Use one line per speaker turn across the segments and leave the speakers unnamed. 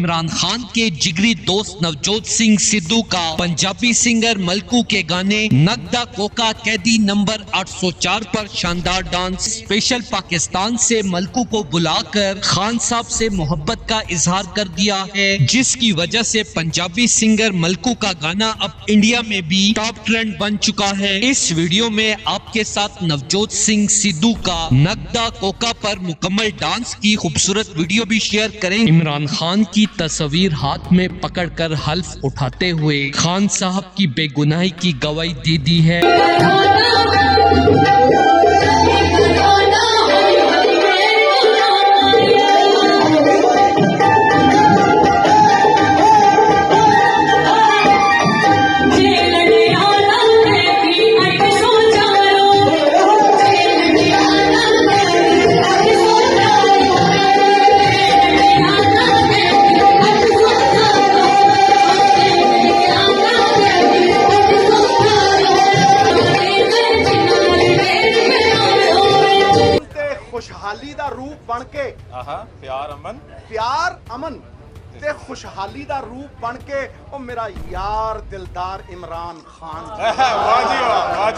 इमरान खान के जिगरी दोस्त नवजोत सिंह सिद्धू का पंजाबी सिंगर मलकू के गाने नगदा कोका कैदी नंबर 804 पर शानदार डांस। स्पेशल पाकिस्तान से मलकू को बुलाकर खान साहब से मोहब्बत का इजहार कर दिया है, जिसकी वजह से पंजाबी सिंगर मलकू का गाना अब इंडिया में भी टॉप ट्रेंड बन चुका है। इस वीडियो में आपके साथ नवजोत सिंह सिद्धू का नगदा कोका पर मुकम्मल डांस की खूबसूरत वीडियो भी शेयर करें। इमरान खान की तस्वीर हाथ में पकड़कर हल्फ उठाते हुए खान साहब की बेगुनाही की गवाही दे दी है।
खुशहाली दा रूप बन के प्यार अमन ते खुशहाली दा रूप बन के ओ मेरा यार दिलदार इमरान खान।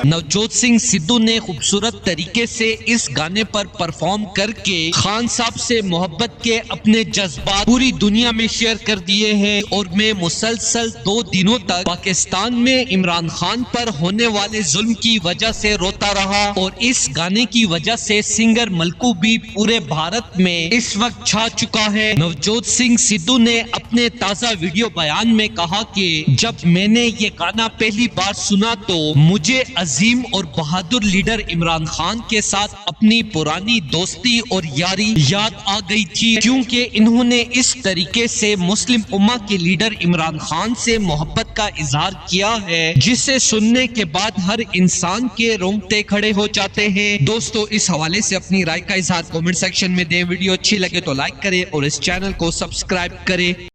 नवजोत सिंह सिद्धू ने खूबसूरत तरीके से इस गाने पर परफॉर्म करके खान साहब से मोहब्बत के अपने जज्बात पूरी दुनिया में शेयर कर दिए हैं। और मैं मुसलसल 2 दिनों तक पाकिस्तान में इमरान खान पर होने वाले जुल्म की वजह से रोता रहा और इस गाने की वजह से सिंगर मलकू भी पूरे भारत में इस वक्त छा चुका है। नवजोत सिंह सिद्धू ने अपने ताजा वीडियो बयान में कहा कि जब मैंने ये गाना पहली बार सुना तो मुझे अजीम और बहादुर लीडर इमरान खान के साथ अपनी पुरानी दोस्ती और यारी याद आ गई थी, क्योंकि इन्होंने इस तरीके से मुस्लिम उम्मा के लीडर इमरान खान से मोहब्बत का इजहार किया है, जिसे सुनने के बाद हर इंसान के रोंगटे खड़े हो जाते हैं। दोस्तों, इस हवाले से अपनी राय का इजहार कमेंट सेक्शन में दें। वीडियो अच्छी लगे तो लाइक करें और इस चैनल को सब्सक्राइब करें।